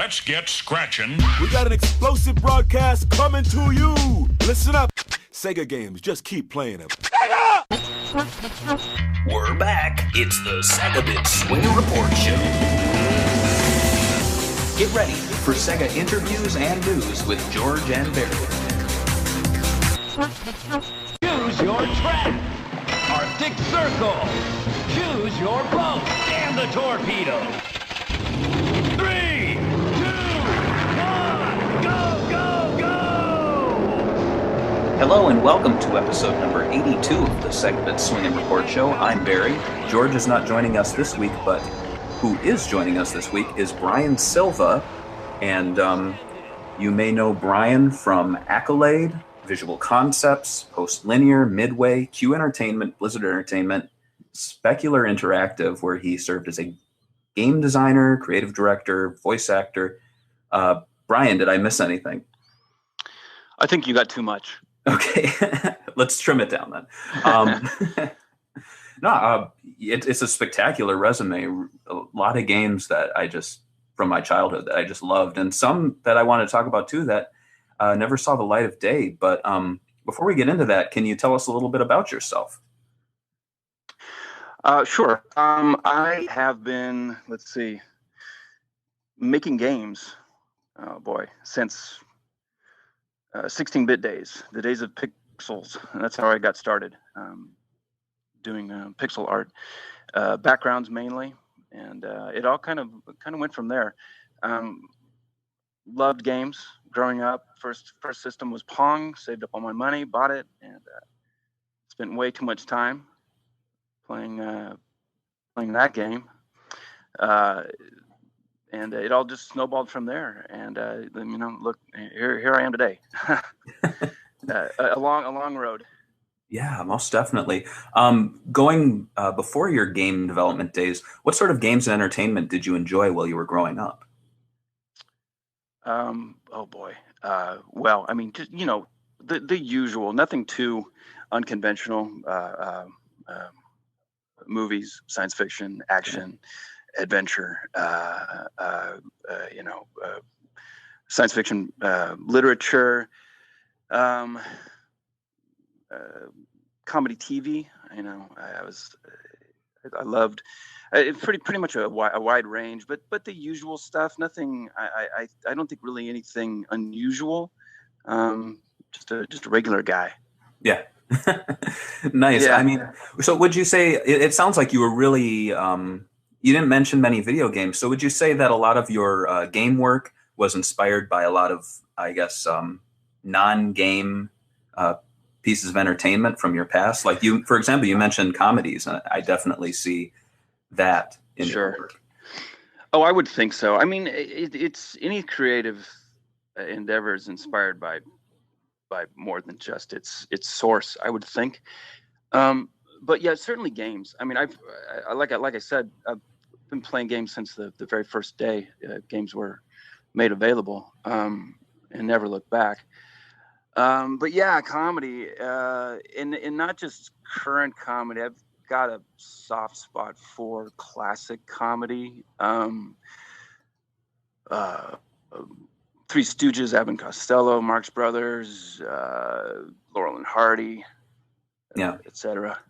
Let's get scratching. We got an explosive broadcast coming to you. Listen up. Sega games, just keep playing them. We're back. It's the SEGAbits Swingin Report Show. Get ready for Sega interviews and news with George and Barry. Choose your track. Arctic Circle. Choose your boat. And the torpedo. 3, 2, 1, go, go, go! Hello and welcome to episode number 82 of the SEGAbits Swingin Report Show. I'm Barry. George is not joining us this week, but who is joining us this week is Brain Silva. And you may know Brian from Accolade, Visual Concepts, Post-Linear, Midway, Q Entertainment, Blizzard Entertainment, Specular Interactive, where he served as a game designer, creative director, voice actor. Brian, did I miss anything? I think you got too much. Okay, let's trim it down then. It's a spectacular resume. A lot of games that I just, from my childhood, that I just loved, and some that I want to talk about too that never saw the light of day. But before we get into that, can you tell us a little bit about yourself? Sure. I have been, making games, since 16-bit days, the days of pixels. And that's how I got started, doing pixel art, backgrounds mainly, and it all kind of went from there. Loved games growing up. First system was Pong. Saved up all my money, bought it, and spent way too much time playing that game, and it all just snowballed from there. And look, here I am today. a long road. Yeah, most definitely. Going before your game development days, what sort of games and entertainment did you enjoy while you were growing up? Well, I mean, just, the usual, nothing too unconventional. Movies, science fiction, action, adventure, science fiction, literature, comedy TV. I loved pretty much a wide range, but the usual stuff. Nothing. I don't think really anything unusual. Just a regular guy. Yeah. Nice. Yeah. I mean, so would you say it sounds like you were really you didn't mention many video games, so would you say that a lot of your game work was inspired by a lot of, I guess, non-game pieces of entertainment from your past? Like you, for example, you mentioned comedies, and I definitely see that in your work. Oh, I would think so. I mean, it's any creative endeavor is inspired by more than just its source, I would think. But yeah, certainly games. I mean, like I said, I've been playing games since the very first day games were made available, and never looked back. But yeah, comedy, and not just current comedy. I've got a soft spot for classic comedy. Three Stooges, Abbott and Costello, Marx Brothers, Laurel and Hardy, etc.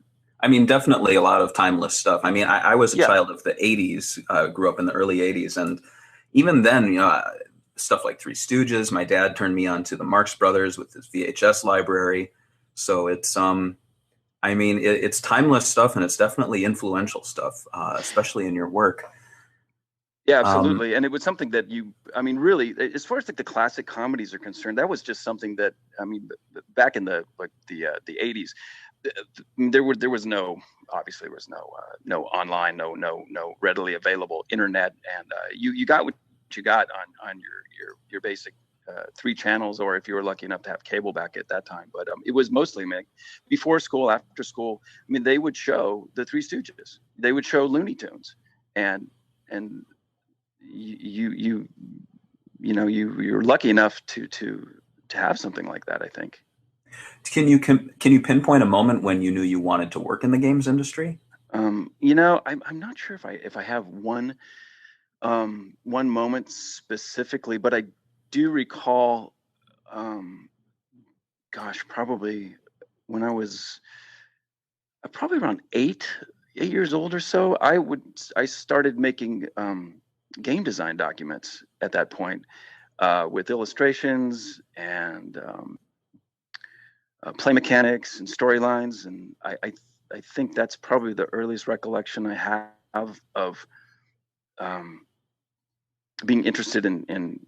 I mean, definitely a lot of timeless stuff. I mean, I was a child of the 80s, grew up in the early 80s, and even then, stuff like Three Stooges, my dad turned me on to the Marx Brothers with his VHS library. So it's, it's timeless stuff, and it's definitely influential stuff, especially in your work. Yeah, absolutely. And it was something that really, as far as like the classic comedies are concerned, that was just something that, back in the 80s, there was no online, no readily available internet. And you got what you got on your basic 3 channels, or if you were lucky enough to have cable back at that time. But it was mostly before school, after school. I mean, they would show the Three Stooges, they would show Looney Tunes, and you're lucky enough to have something like that, I think. Can you pinpoint a moment when you knew you wanted to work in the games industry? I'm not sure if I have one one moment specifically, but I do recall, probably when I was probably around 8 years old or so, I started making game design documents at that point, with illustrations and play mechanics and storylines, and I think that's probably the earliest recollection I have of being interested in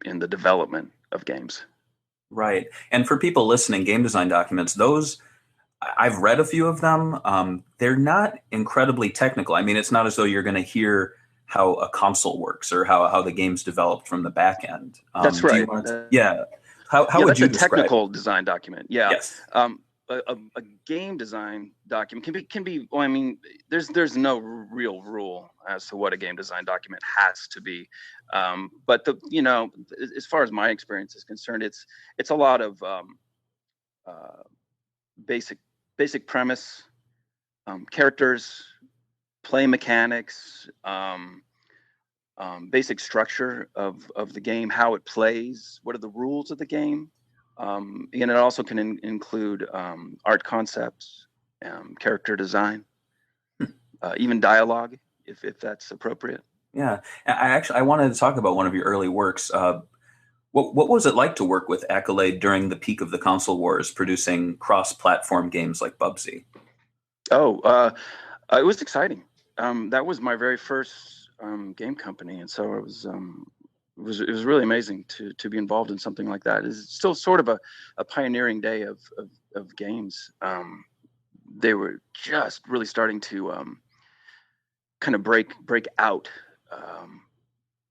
the development of games. Right. And for people listening, game design documents, those, I've read a few of them. They're not incredibly technical. I mean, it's not as though you're going to hear how a console works or how the game's developed from the back end. That's right. Yeah. How would you describe a technical design document? Yeah. Yes. A game design document can be. Well, I mean, there's no real rule as to what a game design document has to be, but as far as my experience is concerned, it's a lot of basic premise, characters, play mechanics, basic structure of the game, how it plays, what are the rules of the game. And it also can include art concepts, character design, even dialogue, if that's appropriate. Yeah, I wanted to talk about one of your early works. What was it like to work with Accolade during the peak of the console wars, producing cross-platform games like Bubsy? Oh, it was exciting. That was my very first game company, and so it was really amazing to be involved in something like that. It's still sort of a pioneering day of games. They were just really starting to kind of break out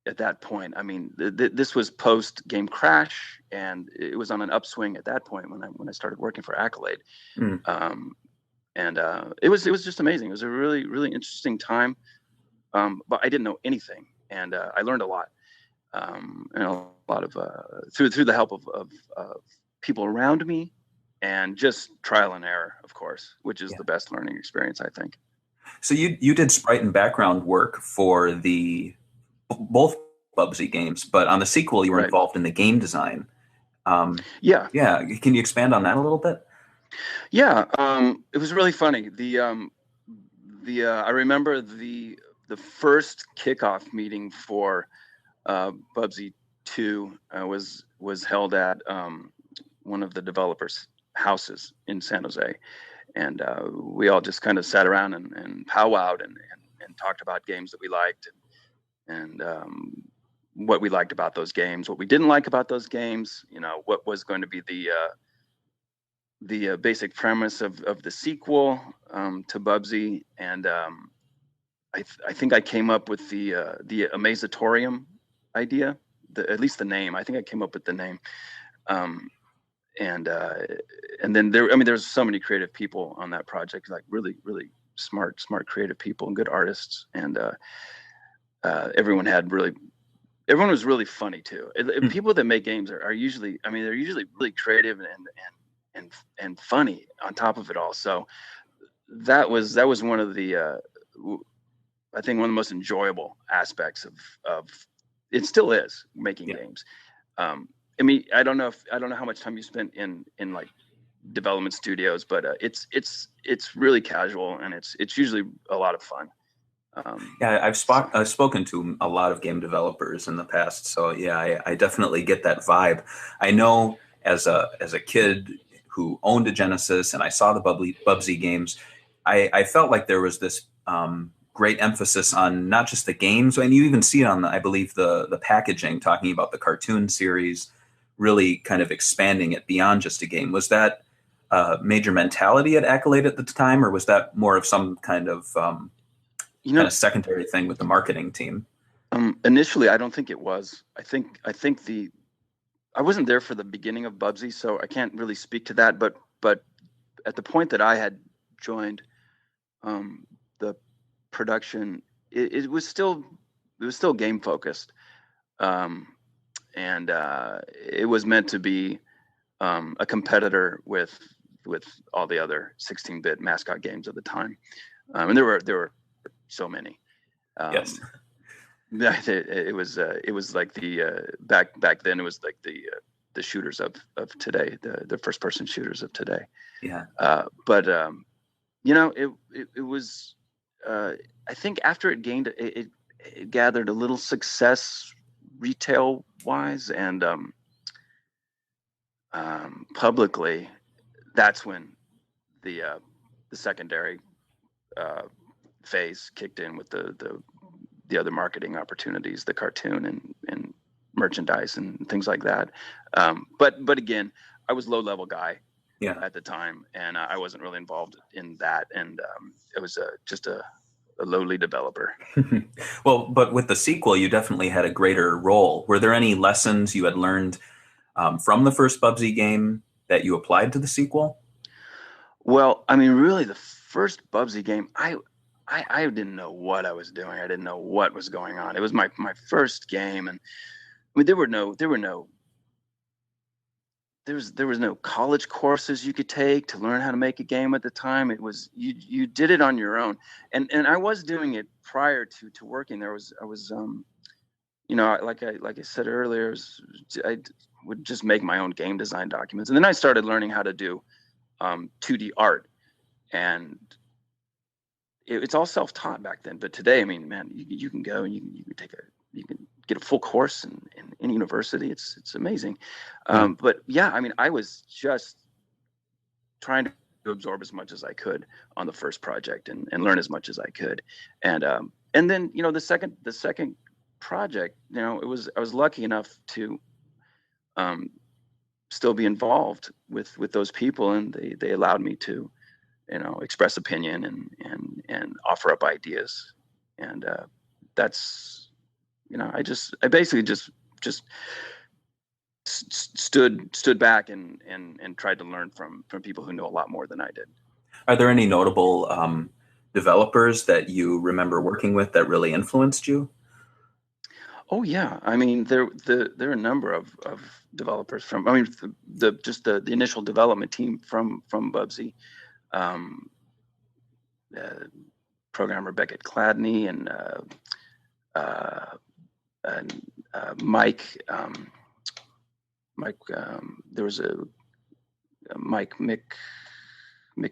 at that point. I mean, this was post Game Crash, and it was on an upswing at that point when I started working for Accolade. And it was just amazing. It was a really, really interesting time, but I didn't know anything, and I learned a lot. And a lot of through the help of people around me, and just trial and error, of course, which is the best learning experience, I think. So you did sprite and background work for both Bubsy games, but on the sequel you were involved in the game design. Yeah. Can you expand on that a little bit? Yeah, it was really funny. I remember the first kickoff meeting for Bubsy 2 was held at one of the developers' houses in San Jose, and we all just kind of sat around and powwowed and talked about games that we liked and what we liked about those games, what we didn't like about those games. What was going to be the basic premise of the sequel to Bubsy, and I think I came up with the Amazatorium idea, at least the name. I think I came up with the name, and then there's so many creative people on that project, like really, really smart creative people and good artists, and everyone was really funny too. People that make games are usually, they're usually really creative and funny on top of it all. So that was one of the I think one of the most enjoyable aspects of it still is making games. I don't know how much time you spent in like development studios, but it's really casual, and it's usually a lot of fun. I've spoken to a lot of game developers in the past, so I definitely get that vibe. I know as a kid who owned a Genesis and I saw the Bubsy games, I felt like there was this great emphasis on not just the games, and you even see it on I believe the packaging, talking about the cartoon series, really kind of expanding it beyond just a game. Was that major mentality at Accolade at the time, or was that more of some kind of kind of secondary thing with the marketing team? Initially, I don't think it was. I think I wasn't there for the beginning of Bubsy, so I can't really speak to that. But at the point that I had joined the production, it was still game focused, and it was meant to be a competitor with all the other 16-bit mascot games of the time, and there were so many. Yes. It was like the back then it was like the shooters of today, the first person shooters of today. Yeah. But it was I think after it gathered a little success retail wise and publicly, that's when the secondary phase kicked in with the other marketing opportunities, the cartoon and merchandise and things like that. But again, I was low level guy at the time, and I wasn't really involved in that. And it was just a lowly developer. Well, but with the sequel, you definitely had a greater role. Were there any lessons you had learned from the first Bubsy game that you applied to the sequel? Well, I mean, really, the first Bubsy game, I didn't know what I was doing. I didn't know what was going on. It was my first game, and I mean, there was no college courses you could take to learn how to make a game at the time. It was you did it on your own, and I was doing it prior to working there. I was like I said earlier, I would just make my own game design documents, and then I started learning how to do 2D art, and it's all self-taught back then. But today, I mean, man, you can go and you can get a full course in university. It's amazing. But yeah, I mean, I was just trying to absorb as much as I could on the first project and learn as much as I could. And then, the second project, I was lucky enough to still be involved with those people, and they allowed me to, express opinion and offer up ideas. And that's, I basically just stood back and tried to learn from people who know a lot more than I did. Are there any notable developers that you remember working with that really influenced you? Oh yeah, I mean there are a number of developers from. I mean the initial development team from Bubsy, programmer Beckett Cladney and Mike. There was a Mike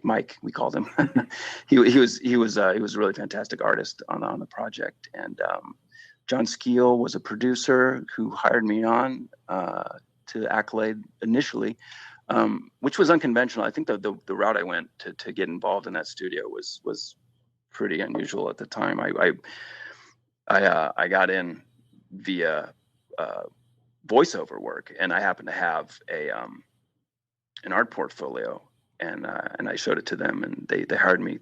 Mike, we called him. he was a really fantastic artist on the project, and John Skeel was a producer who hired me on to Accolade initially, which was unconventional. I think the route I went to get involved in that studio was pretty unusual at the time. I got in via voiceover work, and I happened to have an art portfolio, and I showed it to them, and they hired me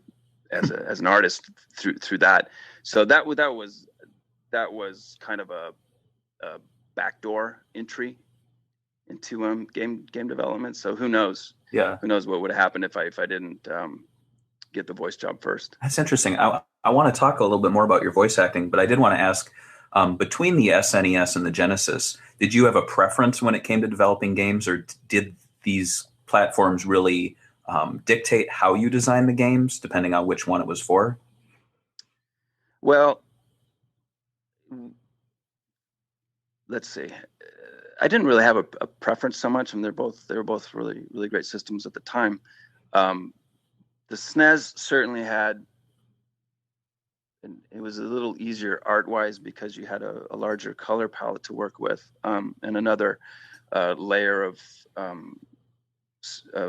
as an artist through that. So that was kind of a backdoor entry into game development. So who knows? Yeah, who knows what would have happened if I didn't get the voice job first. That's interesting. I want to talk a little bit more about your voice acting, but I did want to ask, between the SNES and the Genesis, did you have a preference when it came to developing games, or did these platforms really dictate how you design the games, depending on which one it was for? Well, let's see. I didn't really have a preference so much, and they were both really, really great systems at the time. The SNES certainly had, and it was a little easier art-wise because you had a larger color palette to work with, and another layer of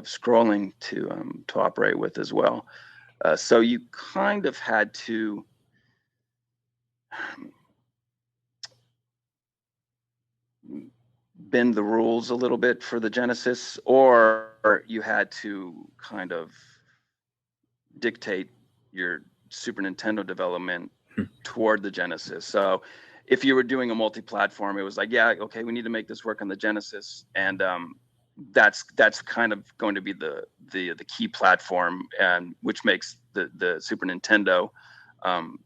scrolling to operate with as well. So you kind of had to bend the rules a little bit for the Genesis, or you had to kind of dictate your Super Nintendo development toward the Genesis. So if you were doing a multi-platform, it was like, yeah, okay, we need to make this work on the Genesis, and that's kind of going to be the key platform, and which makes the Super Nintendo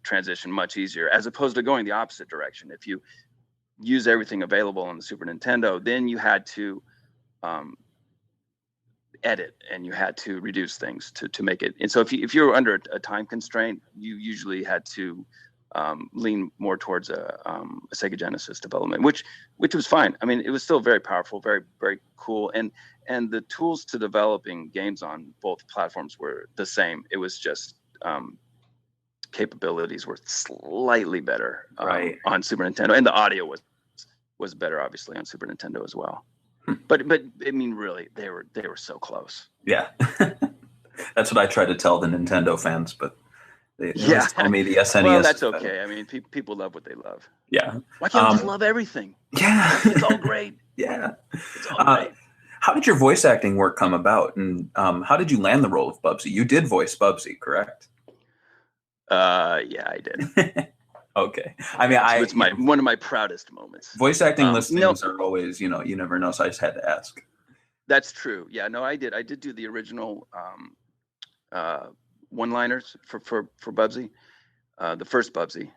transition much easier, as opposed to going the opposite direction. If you use everything available on the Super Nintendo, then you had to edit, and you had to reduce things to make it. And so if you were under a time constraint, you usually had to lean more towards a Sega Genesis development, which was fine. I mean, it was still very powerful, very, very cool. And the tools to developing games on both platforms were the same. It was just capabilities were slightly better on Super Nintendo, and the audio was better, obviously, on Super Nintendo as well. But I mean, really, they were so close. Yeah, that's what I try to tell the Nintendo fans, but they tell me the SNES. Well, that's okay. I mean, people love what they love. Yeah. Why can't we just love everything? Yeah, it's all great. Yeah, it's all great. How did your voice acting work come about, and how did you land the role of Bubsy? You did voice Bubsy, correct? Yeah, I did. Okay. I mean, it's one of my proudest moments. Voice acting listings are always, you never know. So I just had to ask. That's true. Yeah, no, I did. I did do the original one-liners for Bubsy, the first Bubsy.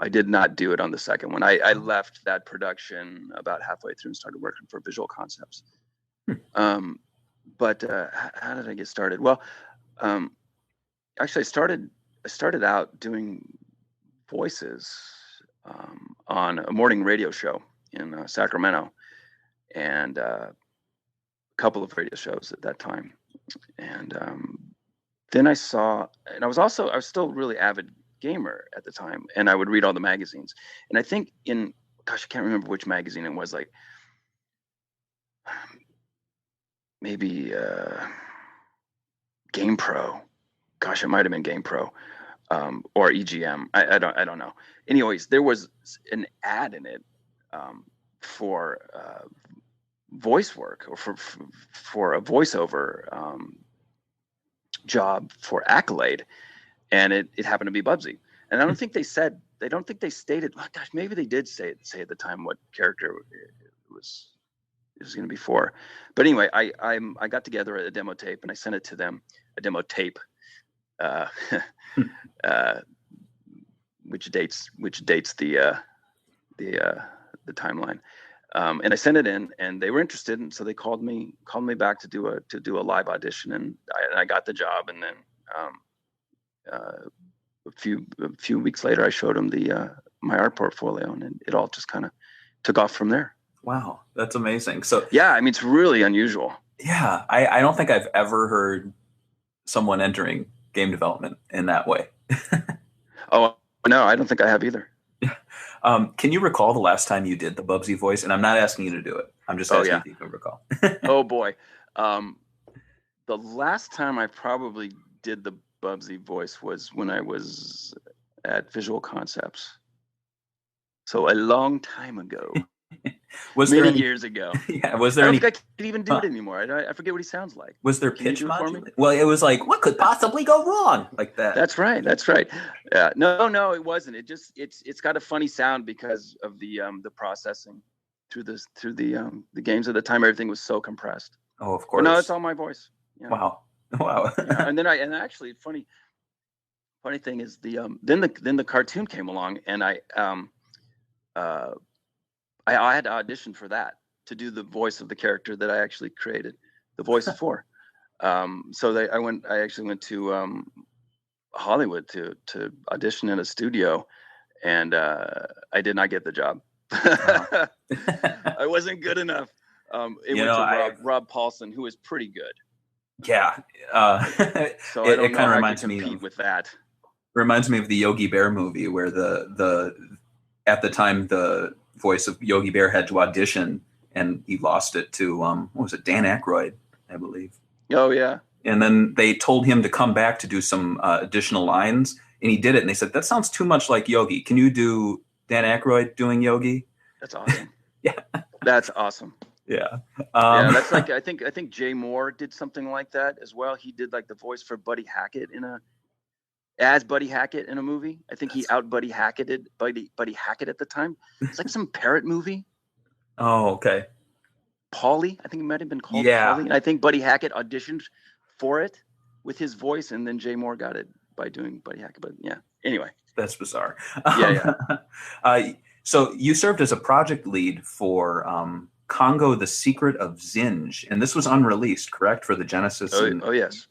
I did not do it on the second one. I left that production about halfway through and started working for Visual Concepts. But how did I get started? Well, actually, I started out doing voices on a morning radio show in Sacramento, and a couple of radio shows at that time. And then I was still a really avid gamer at the time, and I would read all the magazines. And I think I can't remember which magazine it was, like maybe Game Pro. Gosh, it might have been Game Pro. Or EGM. I don't know. Anyways, there was an ad in it for voice work, or for a voiceover job for Accolade, and it happened to be Bubsy. And I don't think they stated. Oh gosh, maybe they did say at the time what character it was going to be for. But anyway, I got together a demo tape and I sent it to them. A demo tape. Which dates the timeline, and I sent it in, and they were interested, and so they called me back to do a live audition, and I got the job. And then a few weeks later, I showed them my art portfolio, and it all just kind of took off from there. Wow, that's amazing. So yeah, I mean, it's really unusual. Yeah, I don't think I've ever heard someone entering game development in that way. Oh, no, I don't think I have either. Can you recall the last time you did the Bubsy voice? And I'm not asking you to do it. I'm just asking if you can recall. Oh, boy. The last time I probably did the Bubsy voice was when I was at Visual Concepts. So a long time ago. Many years ago. Yeah, was there I don't think I could even do it anymore. I forget what he sounds like. Was there pitch modulation? Well, it was like, what could possibly go wrong? Like that. That's right. No, it wasn't. It's got a funny sound because of the processing through the games at the time. Everything was so compressed. Oh, of course. But no, it's all my voice. Yeah. Wow. Yeah, and actually funny thing is then the cartoon came along, and I had to audition for that, to do the voice of the character that I actually created the voice for. So I actually went to Hollywood to audition in a studio, and I did not get the job. Wow. I wasn't good enough. It went to Rob Paulson, who is pretty good. Yeah. So it kind of reminds me with that. Reminds me of the Yogi Bear movie, where the at the time the voice of Yogi Bear had to audition, and he lost it to what was it, Dan Aykroyd, I believe. Oh yeah. And then they told him to come back to do some additional lines, and he did it. And they said, that sounds too much like Yogi. Can you do Dan Aykroyd doing Yogi? That's awesome. Yeah, that's awesome. Yeah. Yeah, that's like I think Jay Moore did something like that as well. He did like the voice for Buddy Hackett as Buddy Hackett in a movie. I think he out Buddy Hacketted Buddy Hackett at the time. It's like some parrot movie. Oh, okay. Paulie, I think it might have been called Paulie. And I think Buddy Hackett auditioned for it with his voice, and then Jay Moore got it by doing Buddy Hackett. But yeah, anyway. That's bizarre. Yeah. So you served as a project lead for Congo, the Secret of Zinj, and this was unreleased, correct, for the Genesis? Oh yes.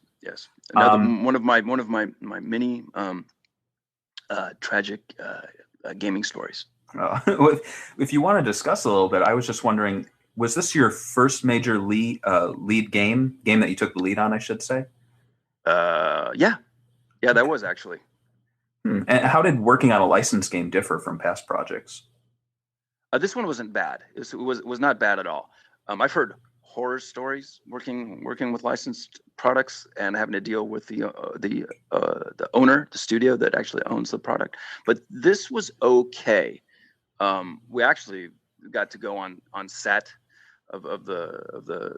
Another one of my many tragic gaming stories. If you want to discuss a little bit, I was just wondering, was this your first major lead game that you took the lead on, I should say? Yeah, that was actually. And how did working on a licensed game differ from past projects? This one wasn't bad. It was not bad at all. I've heard horror stories working with licensed products and having to deal with the owner, the studio that actually owns the product. But this was okay. We actually got to go on set of the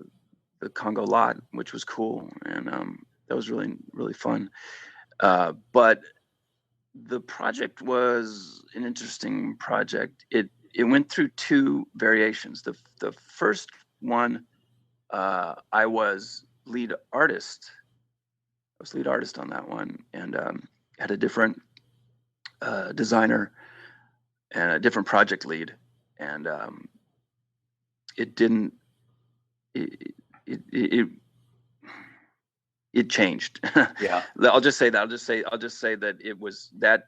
Congo lot, which was cool, and that was really, really fun. But the project was an interesting project. It went through two variations. The first one, I was lead artist. I was lead artist on that one, and had a different designer and a different project lead, and it didn't. It changed. Yeah. I'll just say that. I'll just say that it was that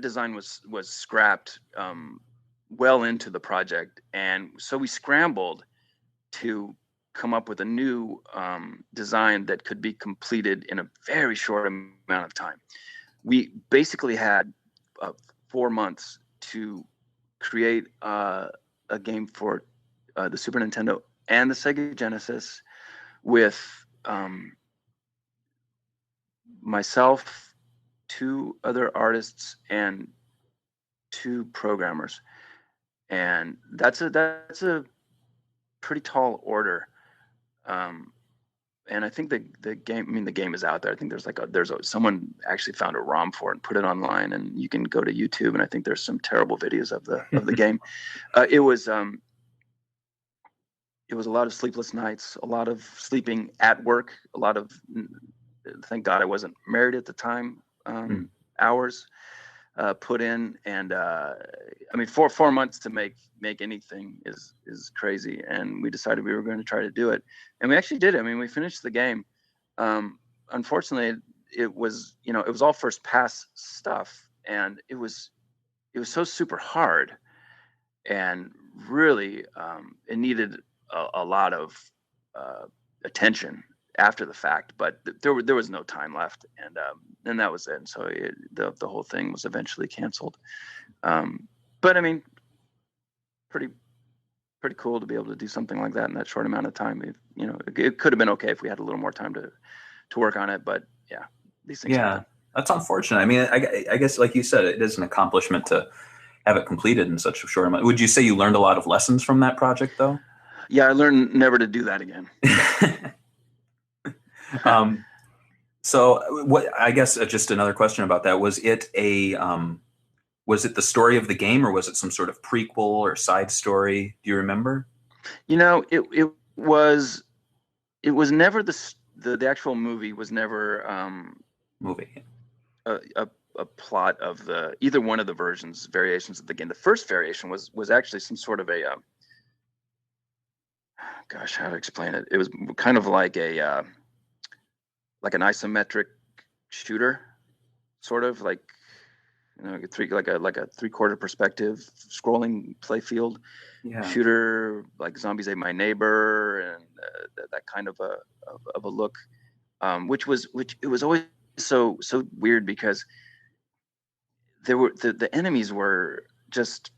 design was scrapped well into the project, and so we scrambled to come up with a new design that could be completed in a very short amount of time. We basically had 4 months to create a game for the Super Nintendo and the Sega Genesis with myself, 2 other artists, and 2 programmers, and that's a pretty tall order. And I think the game is out there. I think someone actually found a ROM for it and put it online, and you can go to YouTube, and I think there's some terrible videos of the game. It was a lot of sleepless nights, a lot of sleeping at work, a lot of, thank God I wasn't married at the time, hours put in. And I mean, 4 months to make anything is crazy. And we decided we were going to try to do it. And we actually did it. I mean, we finished the game. Unfortunately, it was all first pass stuff. And it was so super hard. And really, it needed a lot of attention after the fact, but there was no time left, and that was it. And so the whole thing was eventually canceled. But I mean, pretty cool to be able to do something like that in that short amount of time. It could have been okay if we had a little more time to work on it, but yeah, these things happen. That's unfortunate. I mean, I guess like you said, it is an accomplishment to have it completed in such a short amount. Would you say you learned a lot of lessons from that project, though? Yeah, I learned never to do that again. So what, I guess just another question about that, was it the story of the game, or was it some sort of prequel or side story? Do you remember? It was never the actual movie was never movie. A plot of either one of the variations of the game. The first variation was actually some sort of a gosh, how to explain it? It was kind of like an isometric shooter, sort of like like a 3/4 perspective scrolling playfield shooter, like Zombies Ate My Neighbor, and that kind of a look, which it was always so weird because there were the enemies were just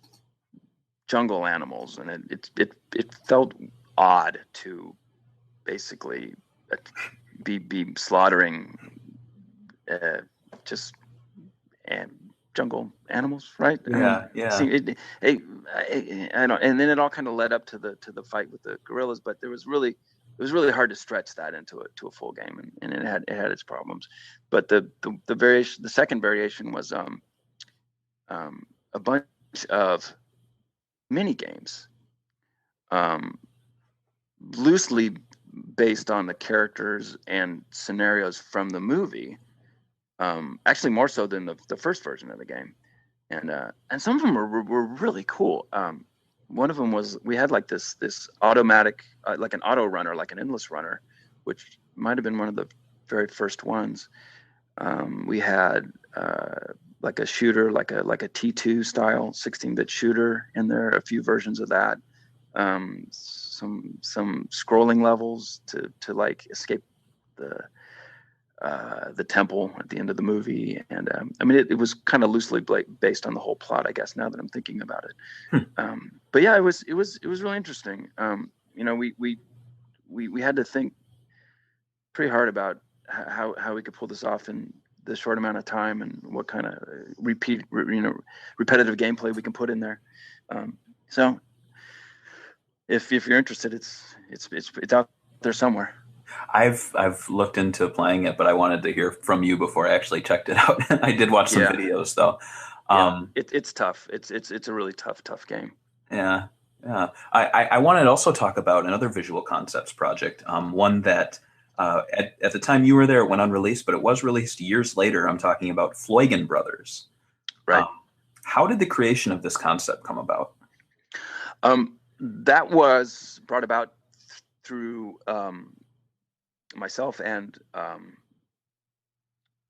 jungle animals, and it felt odd to basically be slaughtering just jungle animals, right? Yeah. See, I don't, and then it all kind of led up to the fight with the gorillas, but it was really hard to stretch that into a full game, and it had its problems. But the second variation was a bunch of mini games, loosely based on the characters and scenarios from the movie, actually more so than the first version of the game, and some of them were really cool. One of them was, we had like this automatic, like an auto runner, like an endless runner, which might have been one of the very first ones. We had like a shooter, like a T2 style 16-bit shooter in there, a few versions of that, some scrolling levels to like escape the temple at the end of the movie. And I mean, it was kind of loosely based on the whole plot, I guess, now that I'm thinking about it. But yeah, it was really interesting. You know, we had to think pretty hard about how we could pull this off in the short amount of time, and what kind of repetitive gameplay we can put in there. So if you're interested, it's out there somewhere. I've looked into playing it, but I wanted to hear from you before I actually checked it out. I did watch some videos though. It's tough. It's a really tough game. Yeah. I wanted to also talk about another visual concepts project. One that at the time you were there, it went unreleased, but it was released years later. I'm talking about Floigan Brothers. Right. How did the creation of this concept come about? That was brought about through myself and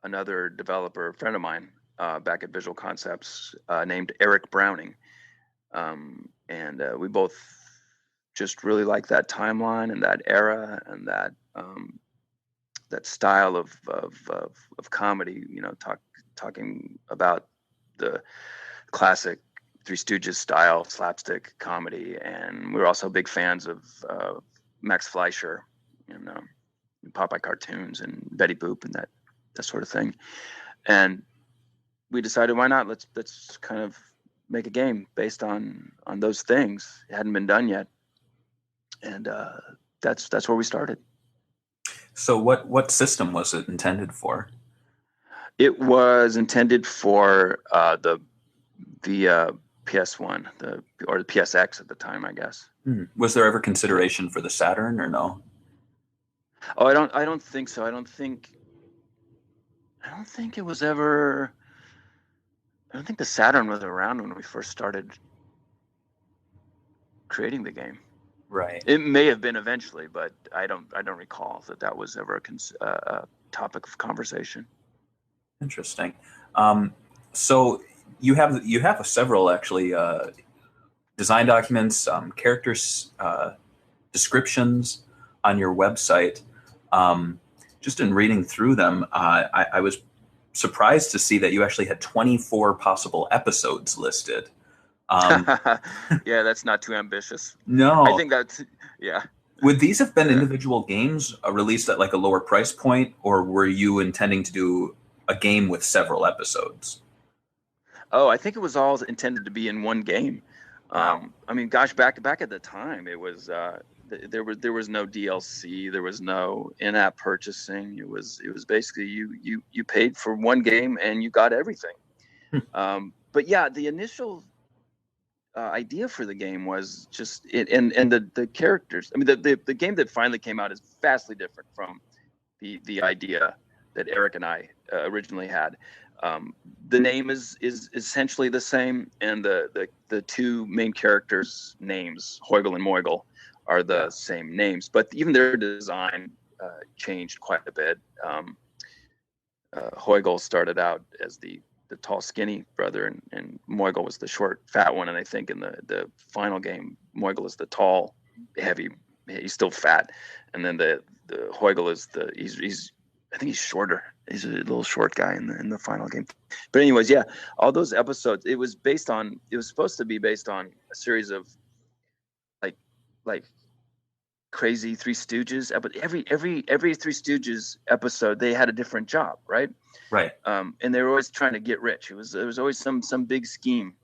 another developer friend of mine back at Visual Concepts named Eric Browning. And we both just really like that timeline and that era and that style of comedy, you know, talking about the classic Three Stooges style slapstick comedy. And we were also big fans of Max Fleischer, you know, Popeye cartoons and Betty Boop and that sort of thing. And we decided, why not? Let's kind of make a game based on those things. It hadn't been done yet. And that's where we started. So what system was it intended for? It was intended for the PS1, or the PSX at the time, I guess. Was there ever consideration for the Saturn or no? Oh, I don't think so. I don't think it was ever. I don't think the Saturn was around when we first started creating the game. Right. It may have been eventually, but I don't recall that was ever a topic of conversation. Interesting. So you have several actually design documents, characters, descriptions on your website. Just in reading through them, I was surprised to see that you actually had 24 possible episodes listed. Yeah, that's not too ambitious. No. I think that's, yeah. Would these have been individual games released at like a lower price point, or were you intending to do a game with several episodes? Oh, I think it was all intended to be in one game. I mean, gosh, back at the time, it was there was no DLC, there was no in-app purchasing. It was basically you paid for one game and you got everything. But yeah, the initial idea for the game was just it, and the characters. I mean, the game that finally came out is vastly different from the idea that Eric and I originally had. The name is essentially the same, and the two main characters' names, Heugel and Moigel, are the same names, but even their design changed quite a bit. Heugel started out as the tall, skinny brother, and Moigel was the short, fat one. And I think in the final game, Moigel is the tall, heavy. He's still fat, and then the Heugel is he's I think he's shorter. He's a little short guy in the final game. But anyways, yeah, all those episodes. It was supposed to be based on a series of like crazy Three Stooges. But every Three Stooges episode, they had a different job, right? Right. And they were always trying to get rich. There was always some big scheme,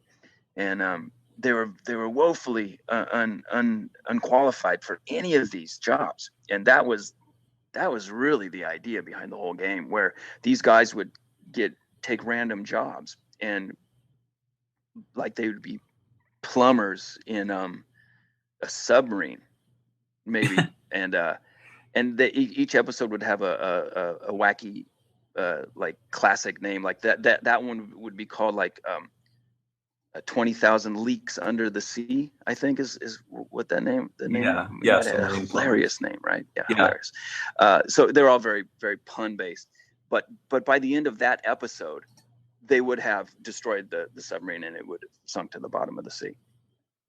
and they were woefully unqualified for any of these jobs. And that was really the idea behind the whole game, where these guys would take random jobs, and like they would be plumbers in a submarine, maybe, and each episode would have a wacky like classic name, like that one would be called like 20,000 Leaks Under the Sea, I think is what the name. Yeah, a hilarious name, right? Yeah, hilarious. So they're all very, very pun based, but by the end of that episode, they would have destroyed the submarine and it would have sunk to the bottom of the sea.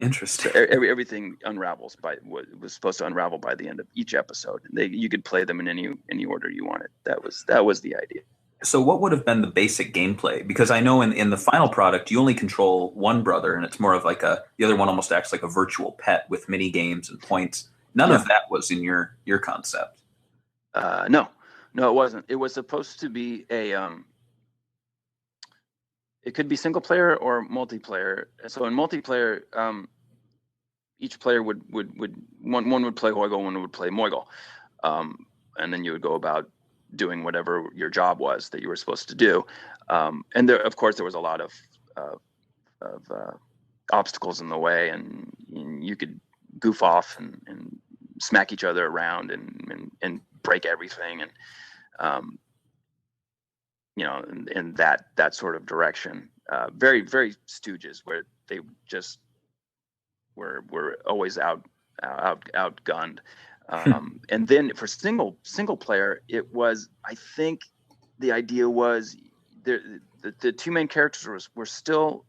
Interesting. So everything unravels was supposed to unravel by the end of each episode. You could play them in any order you wanted. That was the idea. So what would have been the basic gameplay? Because I know in the final product, you only control one brother, and it's more of like the other one almost acts like a virtual pet with mini games and points. None of that was in your concept. No, it wasn't. It was supposed to be it could be single player or multiplayer. So in multiplayer, each player would one would play Hoigo, one would play Moigo, and then you would go about doing whatever your job was that you were supposed to do. And there, of course, there was a lot of obstacles in the way, and you could goof off and smack each other around and break everything. And, in that sort of direction, very, very Stooges, where they just were always outgunned. And then for single player, it was, I think the idea was the two main characters were still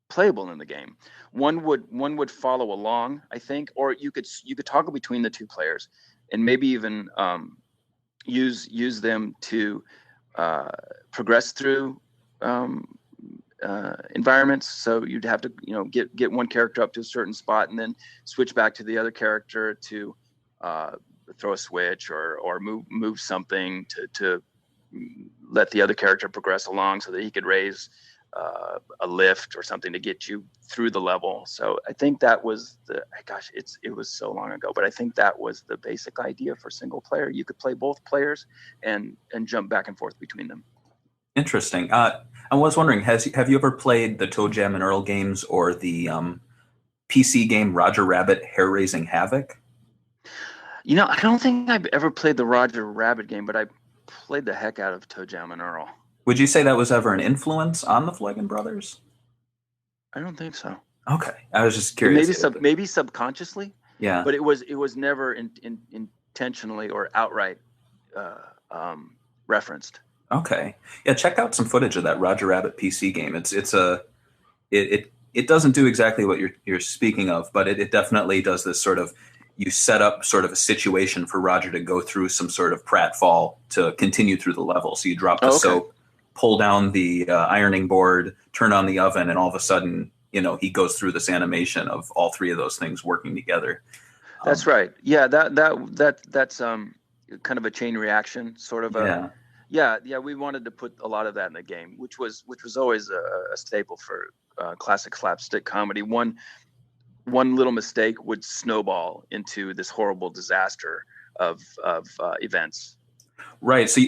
playable in the game. One would follow along, I think, or you could toggle between the two players and maybe even use them to progress through environments. So you'd have to get one character up to a certain spot and then switch back to the other character to throw a switch or move something to let the other character progress along so that he could raise a lift or something to get you through the level. So I think that was it was so long ago, but I think that was the basic idea for single player. You could play both players and jump back and forth between them. Interesting. I was wondering, have you ever played the Toejam and Earl games or the PC game Roger Rabbit Hair Raising Havoc? I don't think I've ever played the Roger Rabbit game, but I played the heck out of Toejam and Earl. Would you say that was ever an influence on the Floigan Brothers? I don't think so. Okay, I was just curious. Maybe subconsciously. Yeah, but it was never intentionally or outright referenced. Okay, yeah, check out some footage of that Roger Rabbit PC game. It doesn't do exactly what you're speaking of, but it definitely does this sort of, you set up sort of a situation for Roger to go through some sort of pratfall to continue through the level. So you drop the soap, pull down the ironing board, turn on the oven, and all of a sudden, he goes through this animation of all three of those things working together. That's right. Yeah, that's kind of a chain reaction, sort of a. Yeah. We wanted to put a lot of that in the game, which was always a staple for classic slapstick comedy. One little mistake would snowball into this horrible disaster of events. Right. So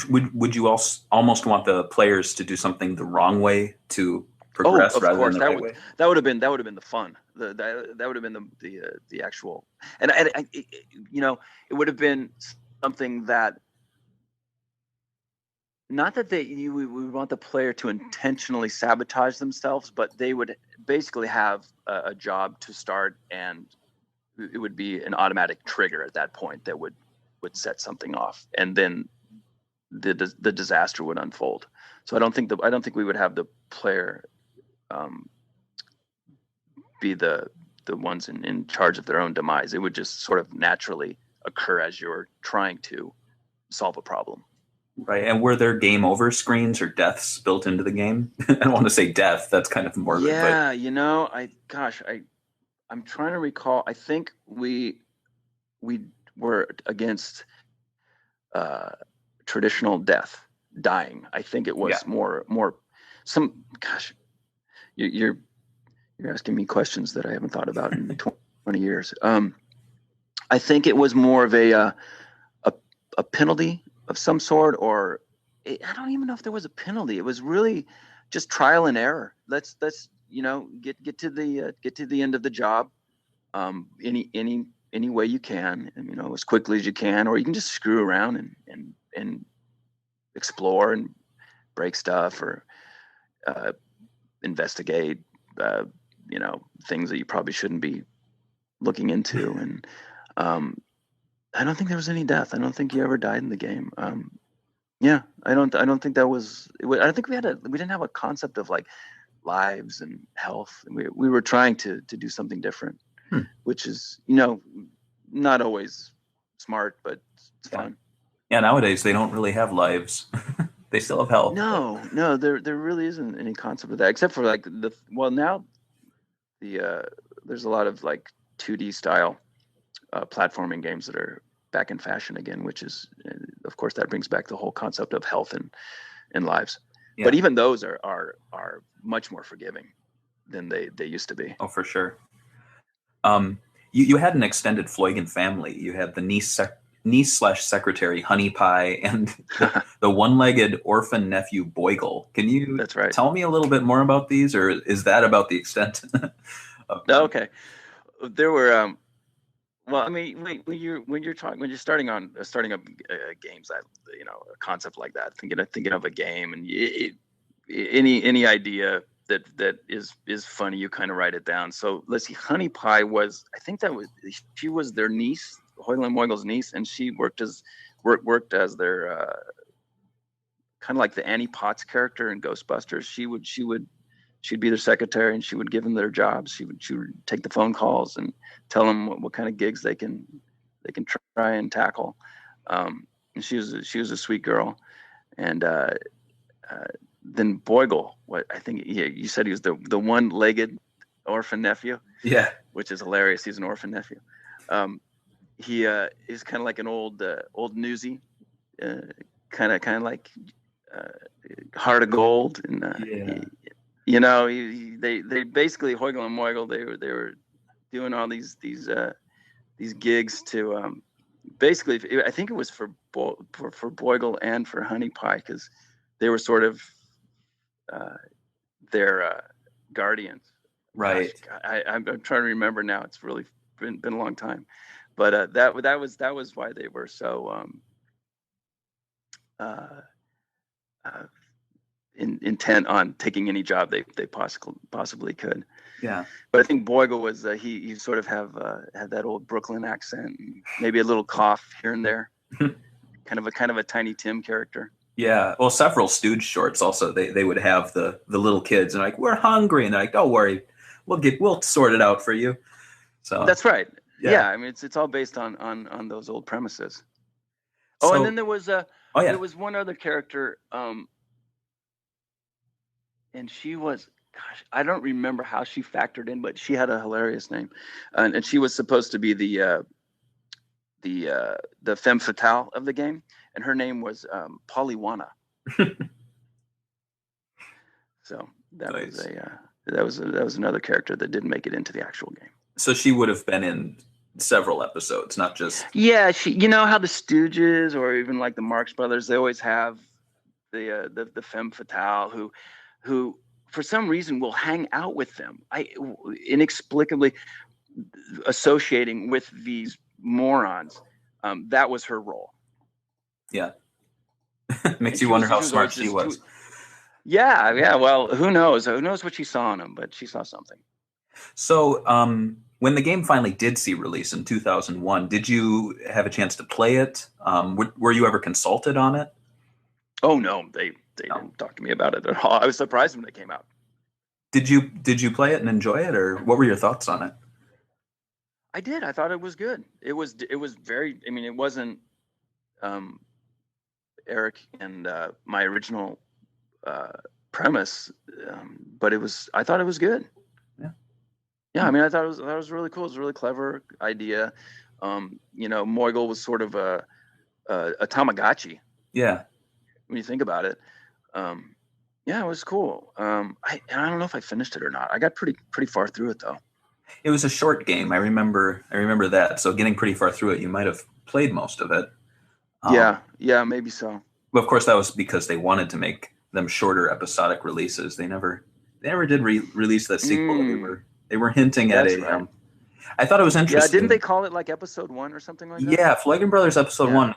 would you almost want the players to do something the wrong way to progress rather than the right way? That would have been the fun. That would have been the actual, and it would have been something that, not that we want the player to intentionally sabotage themselves, but they would basically have a job to start, and it would be an automatic trigger at that point that would set something off, and then the disaster would unfold. So I don't think we would have the player be the ones in charge of their own demise. It would just sort of naturally occur as you're trying to solve a problem. Right. And were there game over screens or deaths built into the game? I don't want to say death. That's kind of morbid. Yeah, I'm trying to recall. I think we were against traditional death, dying. I think it was more some. Gosh, you're asking me questions that I haven't thought about in 20 years. I think it was more of a penalty of some sort, or I don't even know if there was a penalty. It was really just trial and error. Let's get to the end of the job any way you can, and as quickly as you can, or you can just screw around and explore and break stuff or investigate things that you probably shouldn't be looking into. And I don't think there was any death. I don't think you ever died in the game. Yeah, I don't think that was. I don't think we didn't have a concept of like lives and health. We were trying to do something different, which is not always smart, but it's fun. Yeah, nowadays they don't really have lives. They still have health. No, there really isn't any concept of that except for like now there's a lot of like 2D style platforming games that are back in fashion again, which is of course that brings back the whole concept of health and lives. Yeah. But even those are much more forgiving than they used to be. Oh, for sure. You had an extended Floigan family. You had the niece/secretary Honey Pie and the one-legged orphan nephew Boigle. Can you That's right. tell me a little bit more about these, or is that about the extent of them? Okay. There were well, I mean, when you're starting up games, a concept like that, thinking of a game, and any idea that is funny, you kind of write it down. So let's see, Honey Pie she was their niece, Hoyle and Moigle's niece, and she worked as their kind of like the Annie Potts character in Ghostbusters. She'd be their secretary, and she would give them their jobs. She would take the phone calls and tell them what kind of gigs they can try and tackle. And she was a sweet girl. And then Boigle, what I think you said he was the one-legged orphan nephew. Yeah, which is hilarious. He's an orphan nephew. He is kind of like an old newsie, kind of like heart of gold, and they basically Hoyle and Moigle, they were doing all these gigs to basically, I think it was for Boigle and for Honey Pie, because they were sort of their guardians. Right. Gosh, I'm trying to remember now. It's really been a long time, but that was why they were so intent on taking any job they possibly could. Yeah. But I think Boigle was he sort of had that old Brooklyn accent, maybe a little cough here and there, kind of a Tiny Tim character. Yeah. Well, several Stooge shorts also, they would have the little kids and like, we're hungry, and they're like, don't worry, we'll sort it out for you. So that's right. Yeah. I mean, it's all based on those old premises. Oh, and then there was there was one other character, and she was, gosh, I don't remember how she factored in, but she had a hilarious name, and she was supposed to be the femme fatale of the game, and her name was Polywana. So that nice. that was another character that didn't make it into the actual game. So she would have been in several episodes, not just. Yeah, she. You know how the Stooges or even like the Marx Brothers, they always have the femme fatale who for some reason will hang out with them. Inexplicably associating with these morons. That was her role. Yeah. Makes you wonder how smart she was. Yeah. Well, who knows? Who knows what she saw in him, but she saw something. So when the game finally did see release in 2001, did you have a chance to play it? Were you ever consulted on it? Oh, no. They didn't talk to me about it at all. I was surprised when it came out. Did you play it and enjoy it, or what were your thoughts on it? I did. I thought it was good. It was very. I mean, it wasn't Eric and my original premise, but I thought it was good. Yeah. I mean, I thought it was really cool. It was a really clever idea. Moigle was sort of a Tamagotchi. Yeah. When you think about it. Yeah, it was cool. I don't know if I finished it or not. I got pretty far through it though. It was a short game. I remember that. So getting pretty far through it, you might have played most of it. Yeah, maybe so. But of course, that was because they wanted to make them shorter episodic releases. They never did release that sequel. They were hinting at it. Right. I thought it was interesting. Yeah, didn't they call it like episode 1 or something like that? Yeah, Floigan Brothers episode 1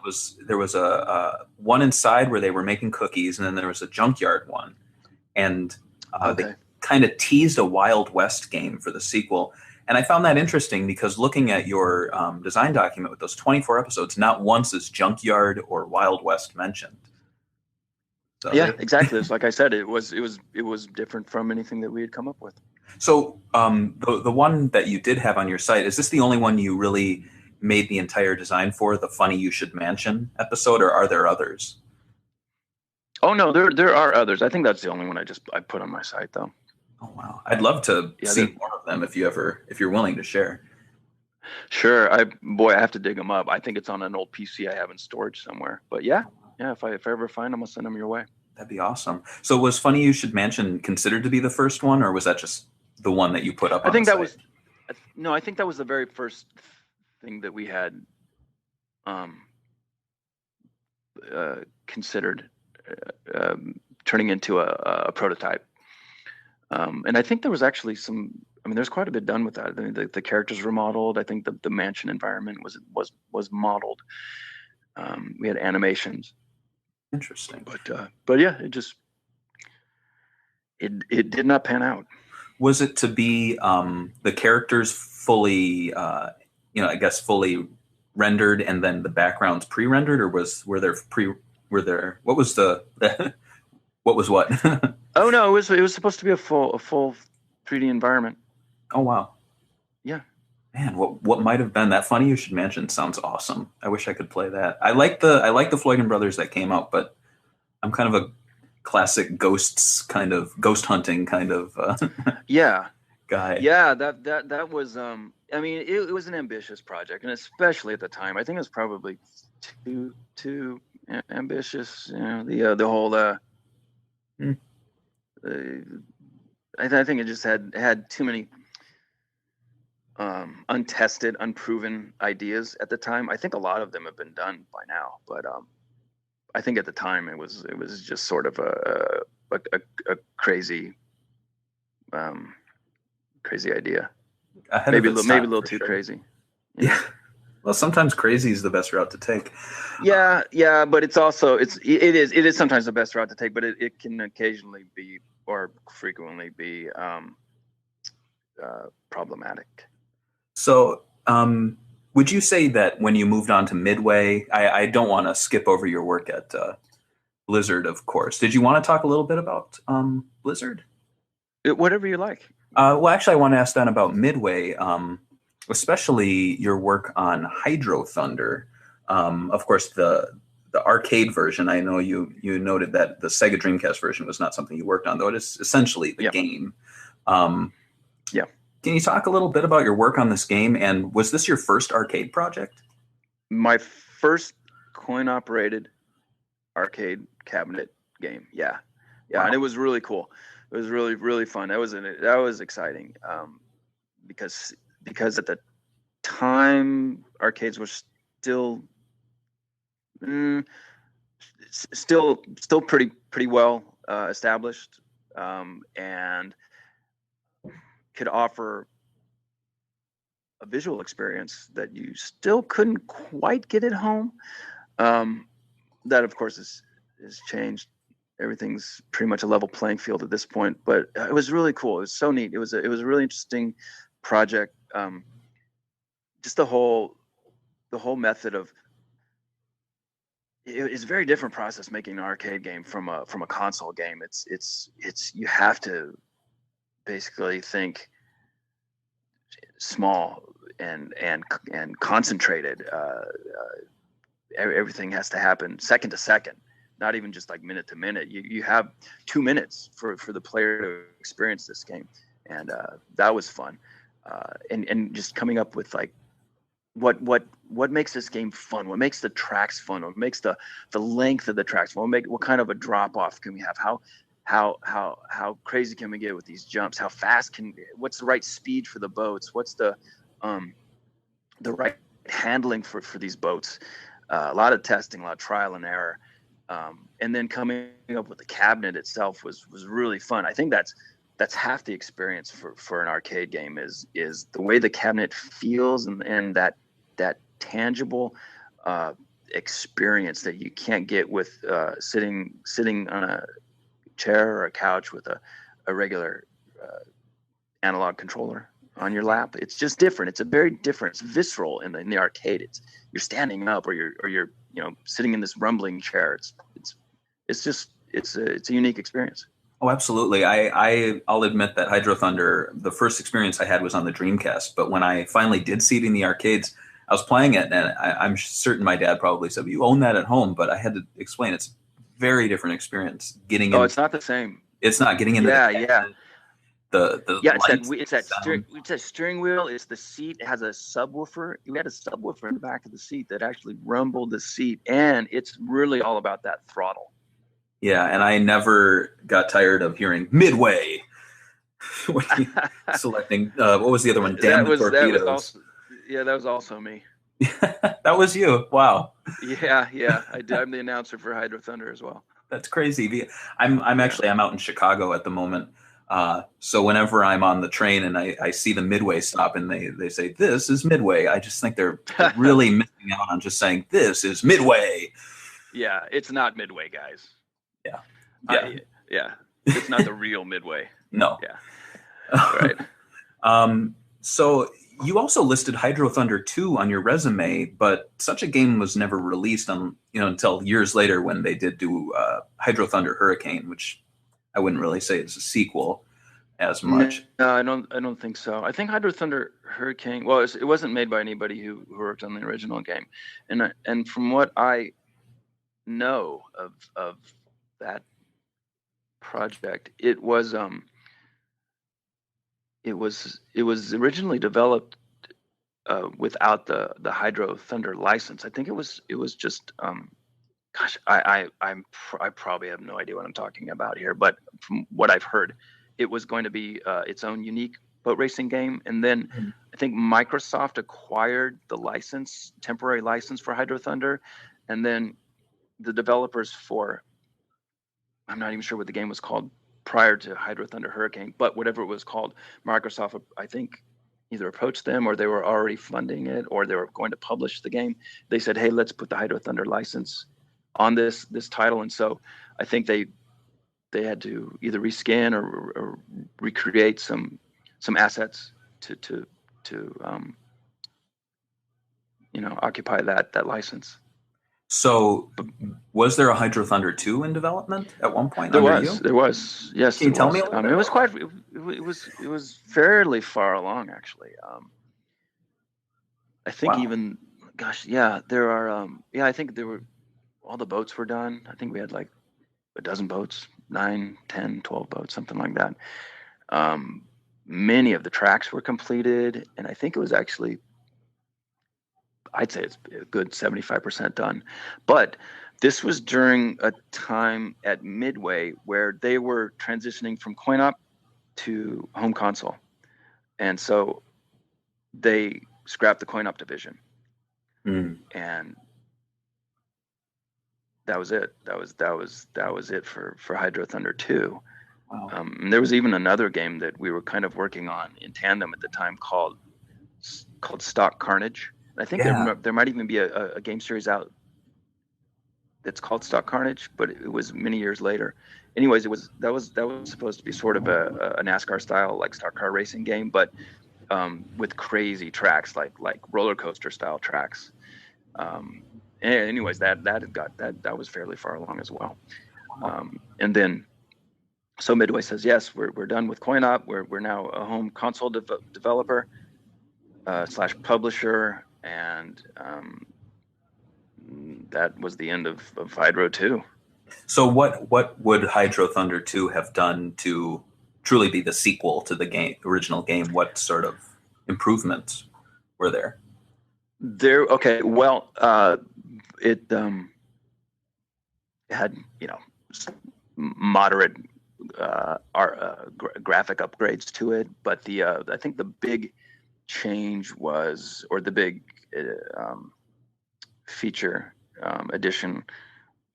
there was a one inside where they were making cookies, and then there was a junkyard one, and they kind of teased a Wild West game for the sequel. And I found that interesting because looking at your design document with those 24 episodes, not once is junkyard or Wild West mentioned. So yeah, exactly. It's like I said, it was different from anything that we had come up with. So the one that you did have on your site, is this the only one you really made the entire design for, the Funny You Should Mansion episode, or are there others? Oh no, there are others. I think that's the only one I put on my site though. Oh wow, I'd love to see more of them if you're willing to share. Sure, I have to dig them up. I think it's on an old PC I have in storage somewhere. But yeah, if I ever find them, I'll send them your way. That'd be awesome. So was Funny You Should Mansion considered to be the first one, or was that just the one that you put up? I think that was I think that was the very first thing that we had considered turning into a prototype. And I think there was actually there's quite a bit done with that. I mean, the characters were modeled. I think the mansion environment was modeled. We had animations. Interesting. But yeah, it did not pan out. Was it to be the characters fully, fully rendered, and then the backgrounds pre-rendered, or were there what was the what was what? Oh no, it was supposed to be a full 3D environment. Oh wow. Yeah. Man, what might have been that? Funny You Should Mention sounds awesome. I wish I could play that. I like the Floigan Brothers that came out, but I'm kind of a classic ghost hunting kind of yeah guy. Yeah, that was it was an ambitious project, and especially at the time, I think it was probably too ambitious. The whole I think it just had too many untested, unproven ideas at the time. I think a lot of them have been done by now, but I think at the time it was just sort of a crazy idea. Maybe a little too sure. Crazy. Yeah. Well, sometimes crazy is the best route to take. Yeah, but it is sometimes the best route to take, but it can occasionally be, or frequently be, problematic. So, would you say that when you moved on to Midway, I don't want to skip over your work at Blizzard, of course. Did you want to talk a little bit about Blizzard? Whatever you like. Well, actually, I want to ask then about Midway, especially your work on Hydro Thunder. Of course, the arcade version. I know you noted that the Sega Dreamcast version was not something you worked on, though it is essentially the game. Yeah. Can you talk a little bit about your work on this game? And was this your first arcade project? My first coin-operated arcade cabinet game. Yeah. Wow. And it was really cool. It was really, really fun. That was exciting because at the time arcades were still pretty well established and could offer a visual experience that you still couldn't quite get at home. That of course is changed. Everything's pretty much a level playing field at this point, but it was really cool. It was so neat. It was a really interesting project. Just the whole method of it's a very different process making an arcade game from a console game. It's you have to basically think small and concentrated. Everything has to happen second to second, not even just like minute to minute. You have 2 minutes for the player to experience this game, and that was fun. And just coming up with like what makes this game fun? What makes the tracks fun? What makes the length of the tracks fun? What kind of a drop off can we have? How crazy can we get with these jumps? How fast what's the right speed for the boats? What's the right handling for these boats? A lot of testing, a lot of trial and error. And then coming up with the cabinet itself was really fun. I think that's half the experience for an arcade game is the way the cabinet feels and that tangible experience that you can't get with sitting on a chair or a couch with a regular analog controller on your lap. It's just different. It's a very different. It's visceral in the arcade. You're standing up or you're sitting in this rumbling chair. It's just it's a unique experience. Oh, absolutely. I'll admit that Hydro Thunder, the first experience I had was on the Dreamcast, but when I finally did see it in the arcades, I was playing it, and I'm certain my dad probably said, "You own that at home," but I had to explain it's a very different experience getting in. Oh, it's not the same. It's not getting into the it's that steering wheel. It's the seat. It has a subwoofer. We had a subwoofer in the back of the seat that actually rumbled the seat, and it's really all about that throttle. Yeah, and I never got tired of hearing Midway when selecting. What was the other one? Damn the Torpedoes. That was also me. That was you. Wow. Yeah. I'm the announcer for Hydro Thunder as well. That's crazy. I'm out in Chicago at the moment. So whenever I'm on the train and I see the Midway stop and they say, "This is Midway," I just think they're really missing out on just saying, "This is Midway." Yeah, it's not Midway, guys. Yeah. It's not the real Midway. No. Yeah. Right. So you also listed Hydro Thunder 2 on your resume, but such a game was never released until years later when they did do Hydro Thunder Hurricane, which I wouldn't really say it's a sequel as much. No, I don't think so. I think Hydro Thunder Hurricane. Well, it wasn't made by anybody who worked on the original game, and from what I know of that project, it was originally developed without the Hydro Thunder license. I think it was just I probably have no idea what I'm talking about here, but from what I've heard, it was going to be its own unique boat racing game, and then I think Microsoft acquired the temporary license for Hydro Thunder, and then the developers for, I'm not even sure what the game was called prior to Hydro Thunder Hurricane, but whatever it was called, Microsoft, I think, either approached them or they were already funding it or they were going to publish the game. They said, "Hey, let's put the Hydro Thunder license on this title." And so I think they had to either reskin or recreate some assets to occupy that license. So, was there a Hydro Thunder 2 in development at one point? There was. Yes. Can you tell me a little bit? It was it was fairly far along, actually. I think there are. I think there were, all the boats were done. I think we had like a dozen boats, 9, 10, 12 boats, something like that. Many of the tracks were completed, and I think it was actually, I'd say it's a good 75% done. But this was during a time at Midway where they were transitioning from coin-op to home console. And so they scrapped the coin-op division. And that was it. That was it for Hydro Thunder 2. Wow. And there was even another game that we were kind of working on in tandem at the time called Stock Carnage. I think there might even be a game series out that's called Stock Carnage, but it was many years later. Anyways, that was supposed to be sort of a NASCAR style, like stock car racing game, but with crazy tracks, like roller coaster style tracks. Anyways, that was fairly far along as well. And then, so Midway says, yes, we're done with coin-op. We're now a home console developer / publisher, and that was the end of Hydro 2. So what would Hydro Thunder 2 have done to truly be the sequel to the original game? What sort of improvements were there? It had moderate graphic upgrades to it, but I think the big change was, or the big feature addition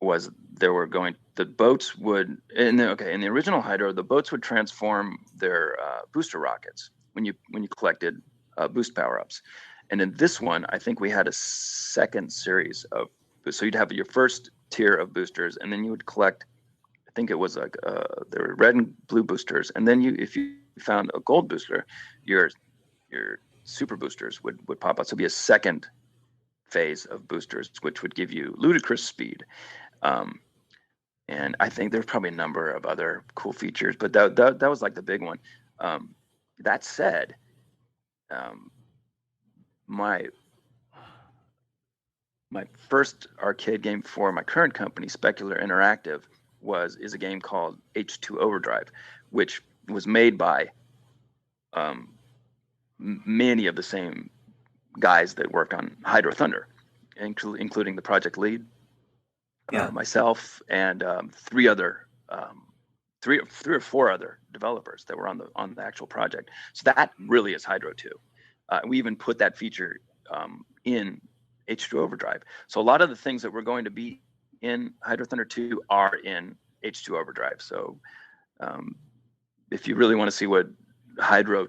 was, the boats would, in the original Hydro, the boats would transform their booster rockets when you collected boost power-ups. And in this one, I think we had a second series of, so you'd have your first tier of boosters, and then you would collect, I think it was like there were red and blue boosters, and then if you found a gold booster, your super boosters would pop out. So it'd be a second phase of boosters, which would give you ludicrous speed. and I think there's probably a number of other cool features, but that was like the big one. That said, my first arcade game for my current company, Specular Interactive, is a game called H2 Overdrive, which was made by many of the same guys that worked on Hydro Thunder, including the project lead, myself, and three or four other developers that were on the actual project. So that really is Hydro 2. We even put that feature in H2 Overdrive. So a lot of the things that were going to be in Hydro Thunder 2 are in H2 Overdrive. So if you really want to see what Hydro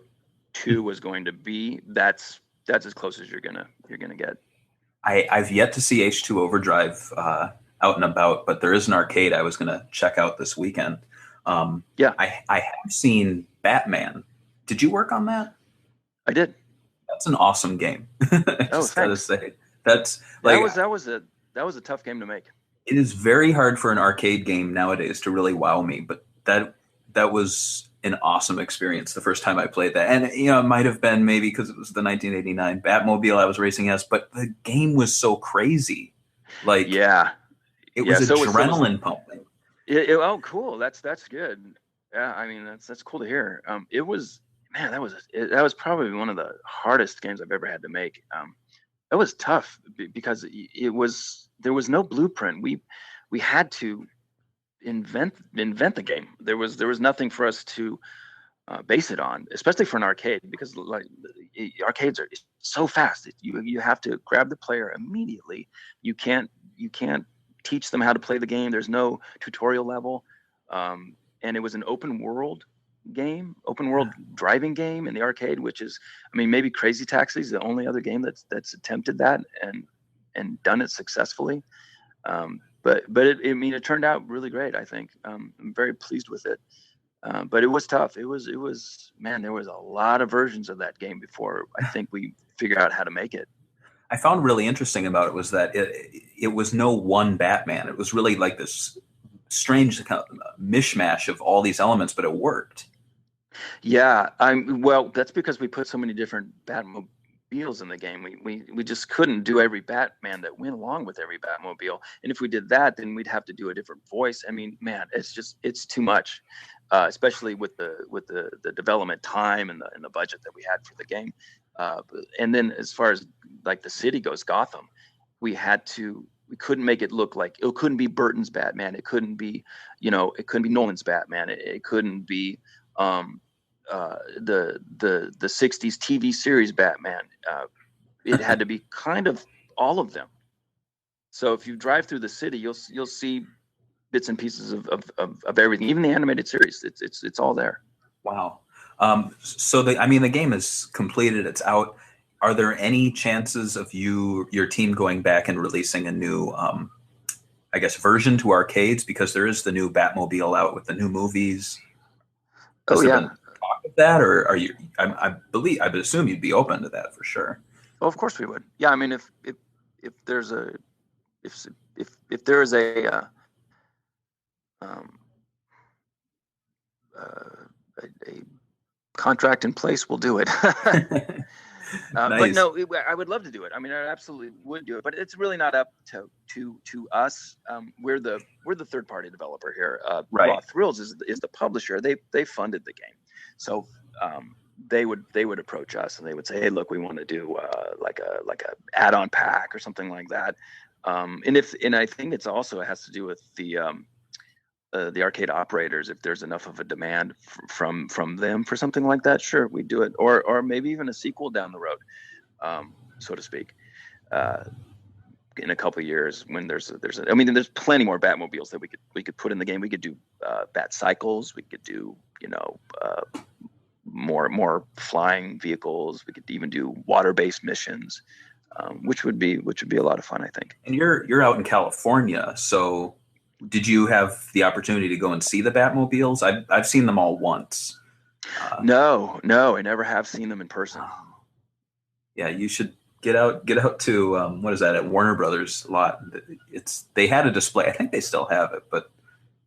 2 was going to be, that's as close as you're gonna get. I've yet to see H2 Overdrive out and about, but there is an arcade I was gonna check out this weekend. I have seen Batman. Did you work on that? I did. That's an awesome game. Just gotta say, that's like that was a tough game to make. It is very hard for an arcade game nowadays to really wow me, but that was an awesome experience the first time I played that. And it might have been maybe because it was the 1989 Batmobile I was racing as, but the game was so crazy. Like, it was adrenaline pumping. Oh, cool. That's good. Yeah, I mean that's cool to hear. It was, man, that was probably one of the hardest games I've ever had to make. It was tough because there was no blueprint. We had to invent the game. There was nothing for us to base it on, especially for an arcade, because like arcades are so fast. You have to grab the player immediately. You can't teach them how to play the game. There's no tutorial level, and it was an open world driving game in the arcade, which is, I mean, maybe Crazy Taxi is the only other game that's attempted that and done it successfully. But it turned out really great. I think I'm very pleased with it. But it was tough. It was man, there was a lot of versions of that game before I think we figured out how to make it. I found really interesting about it was that it was no one Batman. It was really like this strange kind of mishmash of all these elements, but it worked. Yeah, well, that's because we put so many different Batmobiles in the game. We just couldn't do every Batman that went along with every Batmobile. And if we did that, then we'd have to do a different voice. I mean, man, it's too much, especially with the development time and the budget that we had for the game. And then as far as like the city goes, Gotham, we couldn't make it look like, it couldn't be Burton's Batman. It couldn't be, it couldn't be Nolan's Batman. It couldn't be the 60s TV series Batman. It had to be kind of all of them. So if you drive through the city, you'll see bits and pieces of everything, even the animated series. It's all there. Wow. So the game is completed. It's out. Are there any chances of your team going back and releasing a new, version to arcades? Because there is the new Batmobile out with the new movies. Has there been talk of that, or are you? I would assume you'd be open to that for sure. Well, of course we would. Yeah, I mean, if there is a contract in place, we'll do it. Nice. But no, I would love to do it. I mean, I absolutely would do it, but it's really not up to us. We're the third party developer here. Right. Raw Thrills is the publisher. They funded the game, so they would approach us and they would say, hey, look, we want to do like a add-on pack or something like that. And I think it has to do with the arcade operators. If there's enough of a demand from them for something like that, sure, we do it, or maybe even a sequel down the road, so to speak, in a couple of years when there's plenty more Batmobiles that we could put in the game. We could do Bat Cycles, we could do more flying vehicles, we could even do water-based missions, which would be a lot of fun, I think. And you're out in California, so did you have the opportunity to go and see the Batmobiles? I've seen them all once. No, I never have seen them in person. Yeah, you should get out to what is that, at Warner Brothers lot. They had a display. I think they still have it, but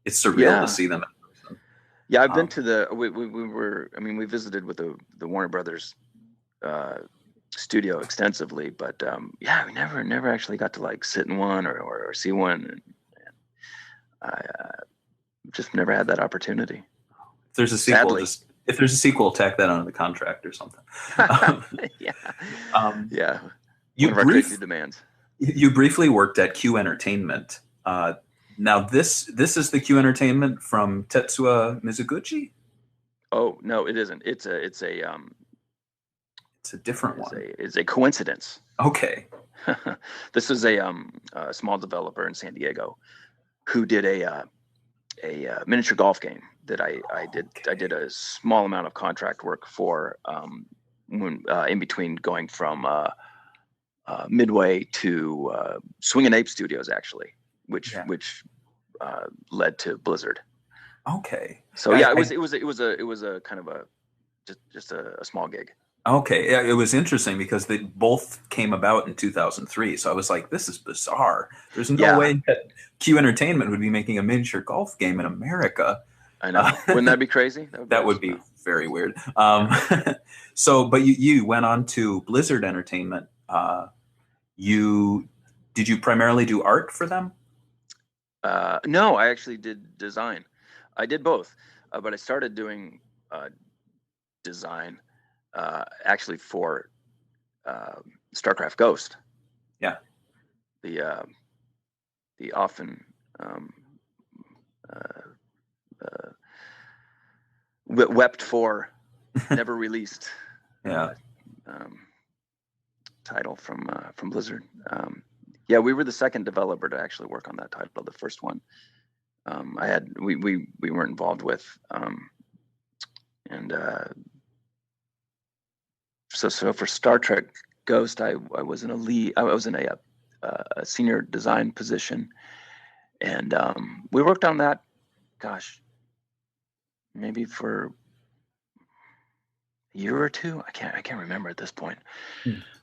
It's surreal Yeah. to see them. Yeah, I've been to we visited with the Warner Brothers studio extensively, but yeah, we never actually got to like sit in one or see one, and I just never had that opportunity. If there's a sequel, Sadly. if there's a sequel, tack that onto the contract or something. Yeah. You One of our crazy demands. You briefly worked at Q Entertainment. Now this is the Q Entertainment from Tetsuya Mizuguchi? Oh no, it isn't. It's a different one. It's a coincidence. Okay. This is a small developer in San Diego who did a miniature golf game that I did. Okay. I did a small amount of contract work for when in between going from Midway to Swingin Ape Studios, actually, which led to Blizzard. Okay. So yeah, it was a kind of a just a small gig. Okay, yeah, it was interesting because they both came about in 2003. So I was like, this is bizarre. There's no way that Q Entertainment would be making a miniature golf game in America. I know. Wouldn't that be crazy? That would be very weird. So, but you went on to Blizzard Entertainment. Did you primarily do art for them? No, I actually did design. I did both, but I started doing design actually for StarCraft Ghost. Yeah. The often wept for, never released. Title from Blizzard. Yeah, we were the second developer to actually work on that title. The first one, we weren't involved with, so for Star Trek Ghost, I was in a lead. I was in a senior design position, and we worked on that. Gosh, maybe for a year or two. I can't remember at this point.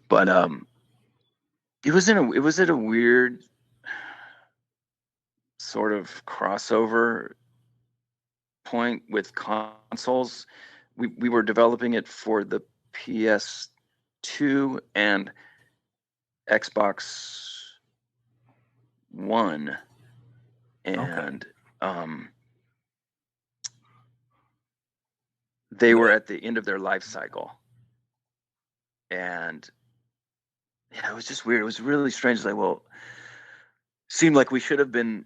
But it was at a weird sort of crossover point with consoles. We were developing it for the PS2 and Xbox One, and they were at the end of their life cycle, and yeah, it was just weird. It was really strange. Like, well, seemed like we should have been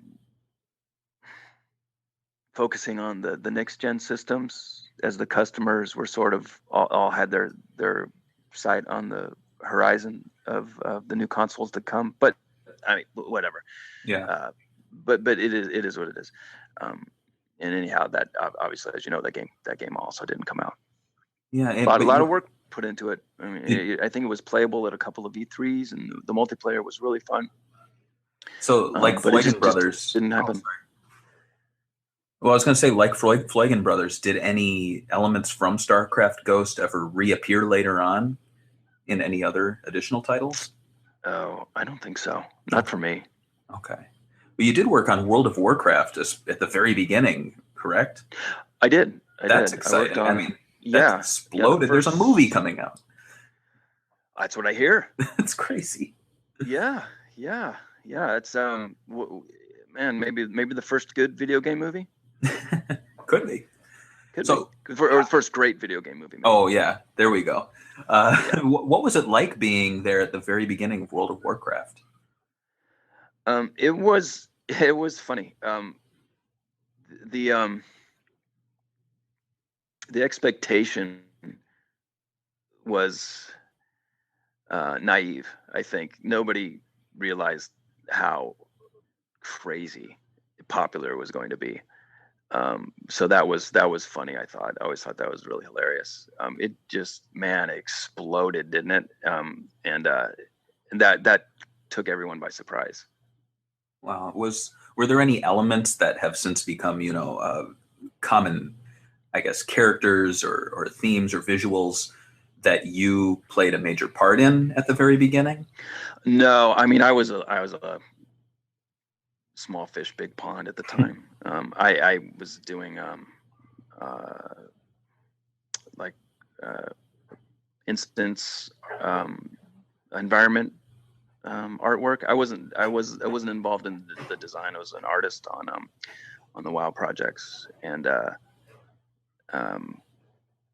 focusing on the next gen systems, as the customers were sort of all had their sight on the horizon of the new consoles to come. But I mean, whatever. Yeah. But it is what it is. And anyhow, that obviously, as you know, that game also didn't come out. Yeah, a lot of work put into it. I mean, I think it was playable at a couple of E3s, and the multiplayer was really fun. So, like Floigan Brothers, didn't happen. Well, I was going to say, like Floigan Brothers, did any elements from StarCraft Ghost ever reappear later on in any other additional titles? Oh, I don't think so. Not for me. Okay. Well, you did work on World of Warcraft at the very beginning, correct? I did. That's exciting. I mean, yeah, exploded. There's a movie coming out. That's what I hear. It's crazy. Yeah. It's man, maybe the first good video game movie. Could be. Or the first great video game movie. Maybe. Oh yeah, there we go. What was it like being there at the very beginning of World of Warcraft? It was funny. The expectation was naive. I think nobody realized how crazy popular it was going to be. So that was funny. I always thought that was really hilarious. It just, man, exploded, didn't it? And that took everyone by surprise. Wow. Were there any elements that have since become, common, I guess, characters or themes or visuals that you played a major part in at the very beginning? No, I mean, I was small fish, big pond at the time. I was doing like instance environment artwork. I wasn't involved in the design. I was an artist on the WoW projects, and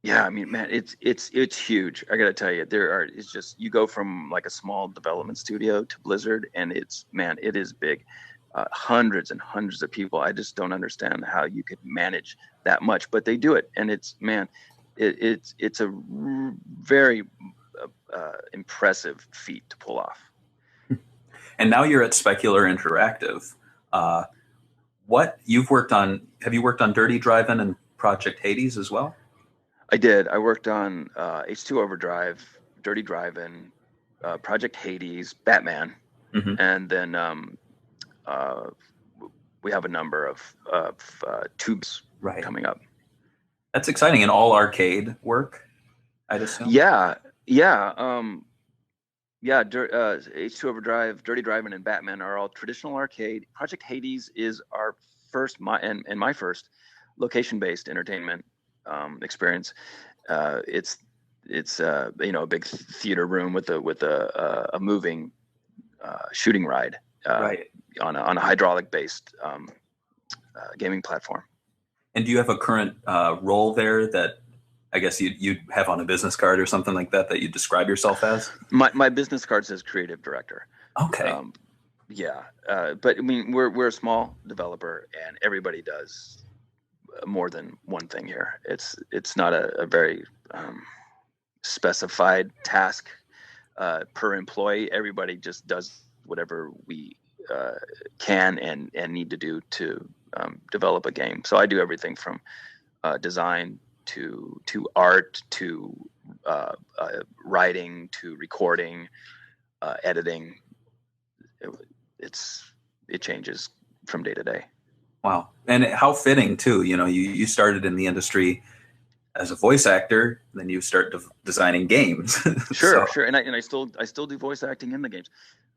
yeah, I mean, man, it's huge. I gotta tell you, it's just, you go from like a small development studio to Blizzard, and it is big. Hundreds and hundreds of people. I just don't understand how you could manage that much, but they do it, and it's a very impressive feat to pull off. And now you're at Specular Interactive. Have you worked on Dirty Driving and Project Hades as well? I did. I worked on H2 Overdrive, Dirty Driving, Project Hades, Batman, and then we have a number of tubes coming up. That's exciting. And all arcade work, I'd assume? Yeah. H2 Overdrive, Dirty Driving, and Batman are all traditional arcade. Project Hades is our first, my first location-based entertainment experience. It's a big theater room with a moving shooting ride on a hydraulic-based gaming platform. And do you have a current role there that I guess you'd have on a business card or something like that you describe yourself as? My business card says creative director. Okay. But I mean, we're a small developer, and everybody does more than one thing here. It's not a very specified task per employee. Everybody just does whatever we can and need to do to develop a game. So I do everything from design to art to writing to recording, editing. It changes from day to day. Wow. And how fitting too. You started in the industry as a voice actor, then you start designing games. Sure. And I still do voice acting in the games.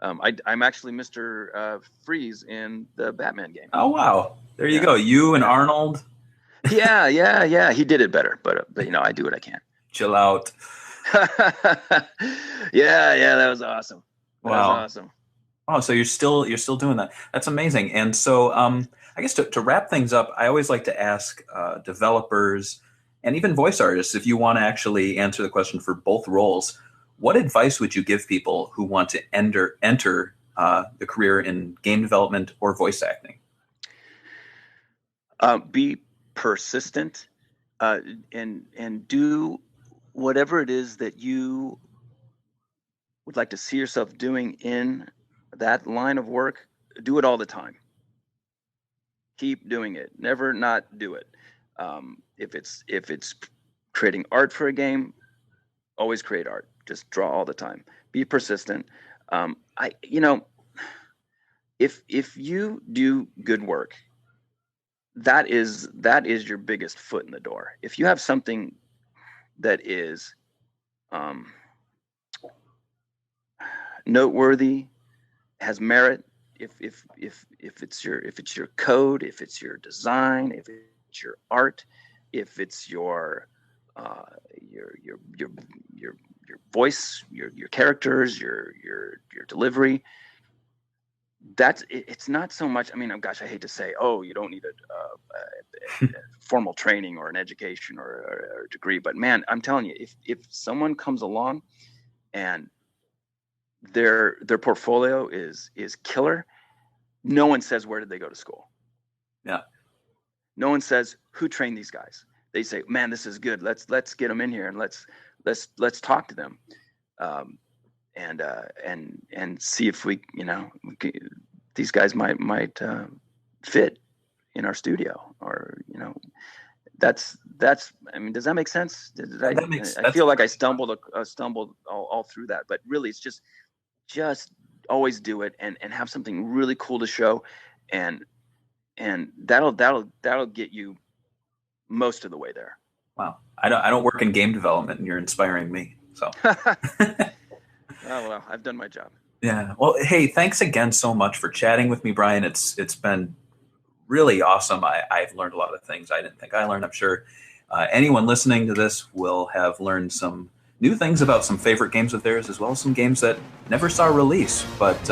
I'm actually Mr. Freeze in the Batman game. Oh wow! There you go. You and Arnold. Yeah. He did it better, but I do what I can. Chill out. Yeah. That was awesome. Wow. That was awesome. Oh, so you're still doing that. That's amazing. And so, I guess to wrap things up, I always like to ask developers and even voice artists, if you want to actually answer the question for both roles, what advice would you give people who want to enter the career in game development or voice acting? Be persistent and do whatever it is that you would like to see yourself doing in that line of work. Do it all the time. Keep doing it. Never not do it. If it's creating art for a game, always create art. Just draw all the time. Be persistent. If you do good work, that is your biggest foot in the door. If you have something that is noteworthy, has merit, if it's your code, if it's your design, if it's your art, if it's your voice, your characters, your delivery, it's not so much. I mean, gosh, I hate to say, you don't need a formal training or an education or a degree, but man, I'm telling you, if someone comes along and their portfolio is killer, no one says, where did they go to school? Yeah. No one says, who trained these guys? They say, man, this is good. Let's get them in here and let's talk to them, and see if these guys might fit in our studio, or that's. I mean, does that make sense? I feel like I stumbled all through that, but really, it's just always do it and have something really cool to show, and that'll get you most of the way there. Wow. I don't work in game development, and you're inspiring me. So. Oh, well, I've done my job. Yeah. Well, hey, thanks again so much for chatting with me, Brian. It's been really awesome. I've learned a lot of things I didn't think I learned. I'm sure anyone listening to this will have learned some new things about some favorite games of theirs, as well as some games that never saw a release. But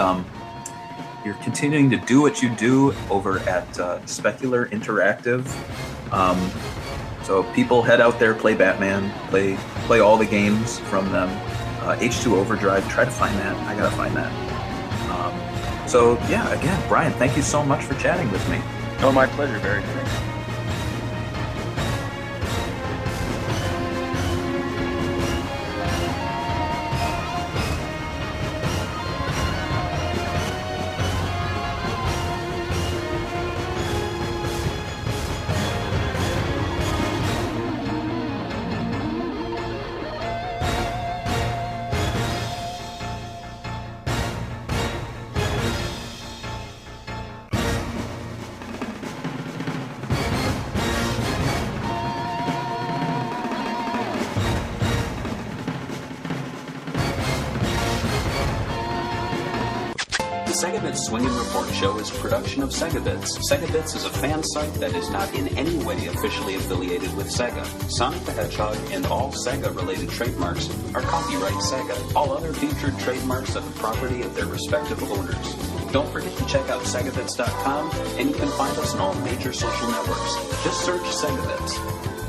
you're continuing to do what you do over at Specular Interactive. So people head out there, play Batman, play all the games from them. H2 Overdrive, try to find that. I gotta find that. So yeah, again, Brian, thank you so much for chatting with me. Oh, my pleasure, Barry. Thanks. The SEGAbits Swingin Report Show is a production of SEGAbits. SEGAbits is a fan site that is not in any way officially affiliated with Sega. Sonic the Hedgehog and all Sega-related trademarks are copyright Sega. All other featured trademarks are the property of their respective owners. Don't forget to check out SEGAbits.com, and you can find us on all major social networks. Just search SEGAbits.